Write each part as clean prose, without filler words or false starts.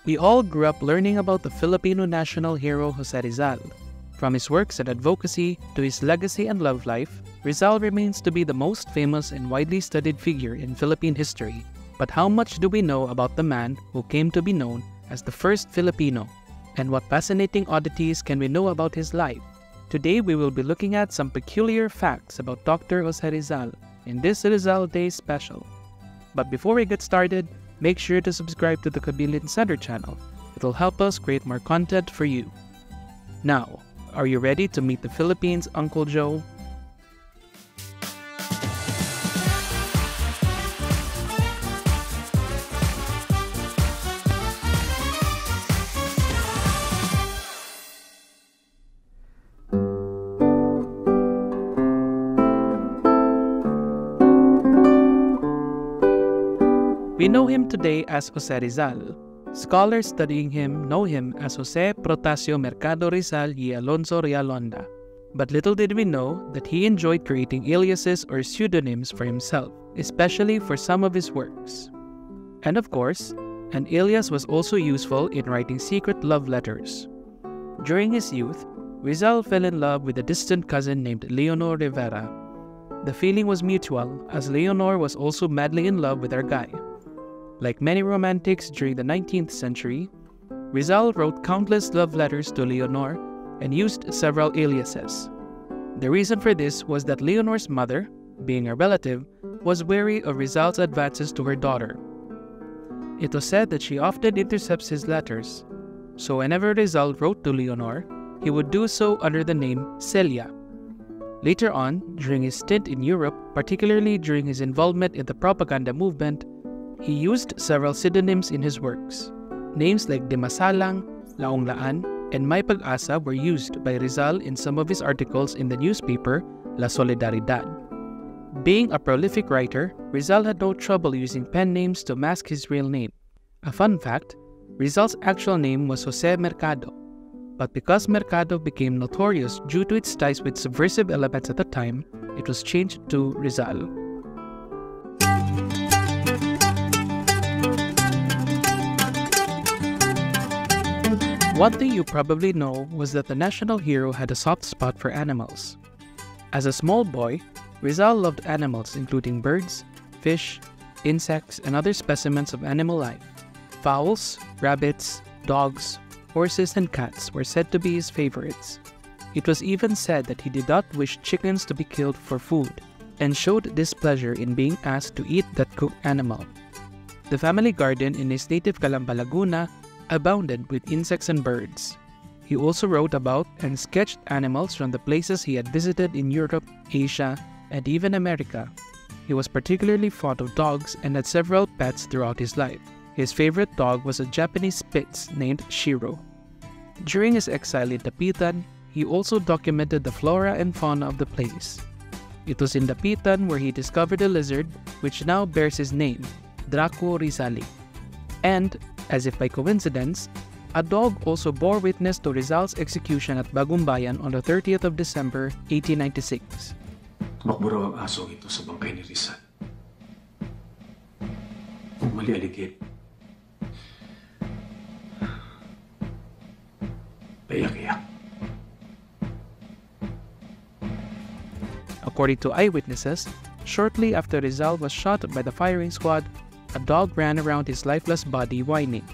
We all grew up learning about the Filipino national hero Jose Rizal. From his works and advocacy to his legacy and love life, Rizal remains to be the most famous and widely studied figure in Philippine history. But how much do we know about the man who came to be known as the first Filipino? And what fascinating oddities can we know about his life? Today we will be looking at some peculiar facts about Dr. Jose Rizal in this Rizal Day special. But before we get started, make sure to subscribe to the Kabilin Center channel. It will help us create more content for you. Now, are you ready to meet the Philippines' Uncle Joe? We know him today as Jose Rizal. Scholars studying him know him as Jose Protasio Mercado Rizal y Alonso Realonda. But little did we know that he enjoyed creating aliases or pseudonyms for himself, especially for some of his works. And of course, an alias was also useful in writing secret love letters. During his youth, Rizal fell in love with a distant cousin named Leonor Rivera. The feeling was mutual, as Leonor was also madly in love with our guy. Like many romantics during the 19th century, Rizal wrote countless love letters to Leonor and used several aliases. The reason for this was that Leonor's mother, being a relative, was wary of Rizal's advances to her daughter. It was said that she often intercepts his letters, so whenever Rizal wrote to Leonor, he would do so under the name Celia. Later on, during his stint in Europe, particularly during his involvement in the propaganda movement, he used several pseudonyms in his works. Names like Dimasalang, Laong-laan, and May Pag-asa were used by Rizal in some of his articles in the newspaper La Solidaridad. Being a prolific writer, Rizal had no trouble using pen names to mask his real name. A fun fact, Rizal's actual name was Jose Mercado, but because Mercado became notorious due to its ties with subversive elements at the time, it was changed to Rizal. One thing you probably know was that the national hero had a soft spot for animals. As a small boy, Rizal loved animals including birds, fish, insects, and other specimens of animal life. Fowls, rabbits, dogs, horses, and cats were said to be his favorites. It was even said that he did not wish chickens to be killed for food, and showed displeasure in being asked to eat that cooked animal. The family garden in his native Calamba, Laguna abounded with insects and birds. He also wrote about and sketched animals from the places he had visited in Europe, Asia, and even America. He was particularly fond of dogs and had several pets throughout his life. His favorite dog was a Japanese Spitz named Shiro. During his exile in Dapitan, he also documented the flora and fauna of the place. It was in Dapitan where he discovered a lizard which now bears his name, Draco Rizali. And, as if by coincidence, a dog also bore witness to Rizal's execution at Bagumbayan on the 30th of December, 1896. Tumakbo raw ang asong ito sa bangkay ni Rizal. Kung mali aligid, payak-iyak. According to eyewitnesses, shortly after Rizal was shot by the firing squad, a dog ran around his lifeless body whining.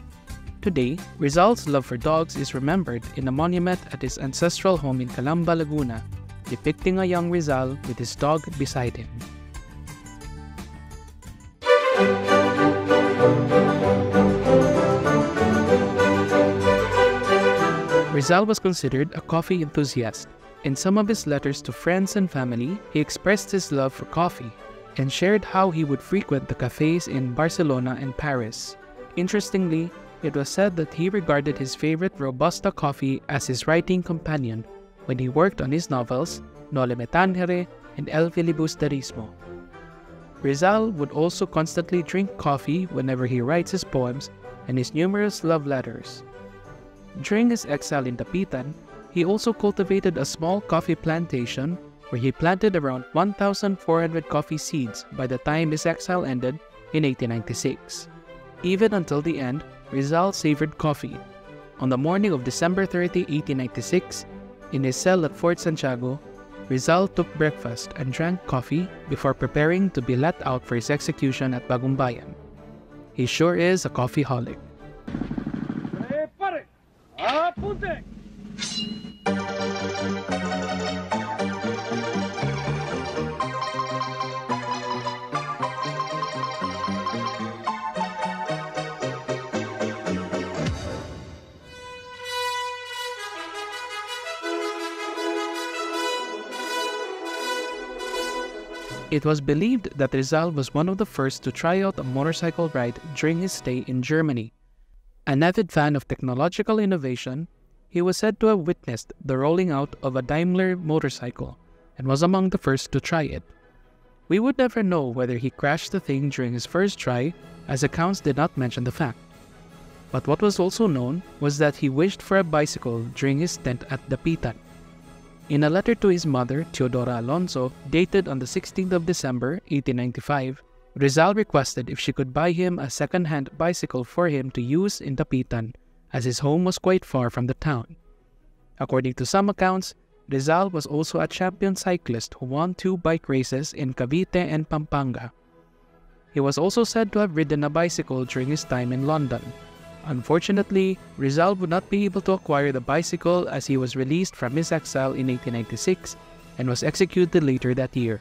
Today, Rizal's love for dogs is remembered in a monument at his ancestral home in Calamba, Laguna, depicting a young Rizal with his dog beside him. Rizal was considered a coffee enthusiast. In some of his letters to friends and family, he expressed his love for coffee and shared how he would frequent the cafes in Barcelona and Paris. Interestingly, it was said that he regarded his favorite Robusta coffee as his writing companion when he worked on his novels Noli Me Tangere and El Filibusterismo. Rizal would also constantly drink coffee whenever he writes his poems and his numerous love letters. During his exile in Dapitan, he also cultivated a small coffee plantation where he planted around 1,400 coffee seeds by the time his exile ended in 1896. Even until the end, Rizal savored coffee. On the morning of December 30, 1896, in his cell at Fort Santiago, Rizal took breakfast and drank coffee before preparing to be let out for his execution at Bagumbayan. He sure is a coffeeholic. It was believed that Rizal was one of the first to try out a motorcycle ride during his stay in Germany. An avid fan of technological innovation, he was said to have witnessed the rolling out of a Daimler motorcycle and was among the first to try it. We would never know whether he crashed the thing during his first try, as accounts did not mention the fact. But what was also known was that he wished for a bicycle during his stint at Dapitan. In a letter to his mother, Teodora Alonso, dated on the 16th of December, 1895, Rizal requested if she could buy him a second-hand bicycle for him to use in Dapitan, as his home was quite far from the town. According to some accounts, Rizal was also a champion cyclist who won 2 bike races in Cavite and Pampanga. He was also said to have ridden a bicycle during his time in London. Unfortunately, Rizal would not be able to acquire the bicycle as he was released from his exile in 1896 and was executed later that year.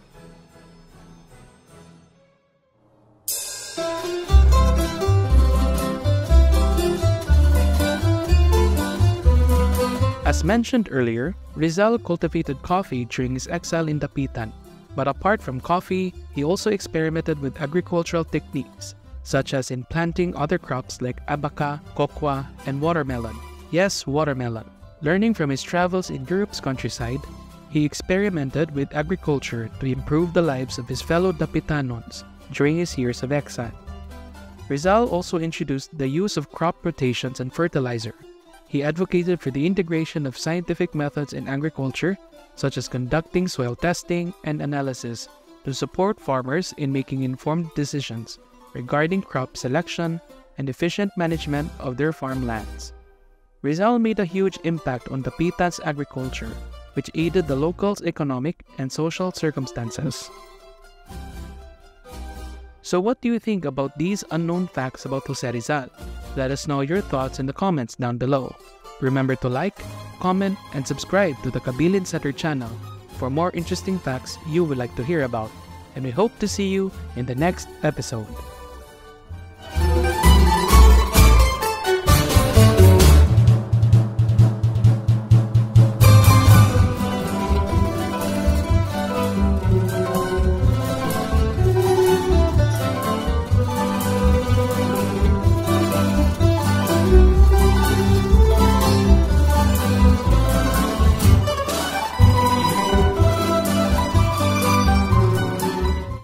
As mentioned earlier, Rizal cultivated coffee during his exile in Dapitan, but apart from coffee, he also experimented with agricultural techniques, such as in planting other crops like abaca, cocoa, and watermelon. Yes, watermelon. Learning from his travels in Europe's countryside, he experimented with agriculture to improve the lives of his fellow Dapitanons during his years of exile. Rizal also introduced the use of crop rotations and fertilizer. He advocated for the integration of scientific methods in agriculture, such as conducting soil testing and analysis, to support farmers in making informed decisions regarding crop selection and efficient management of their farmlands. Rizal made a huge impact on Dapitan's agriculture, which aided the locals' economic and social circumstances. So what do you think about these unknown facts about Jose Rizal? Let us know your thoughts in the comments down below. Remember to like, comment, and subscribe to the Kabilin Center channel for more interesting facts you would like to hear about. And we hope to see you in the next episode.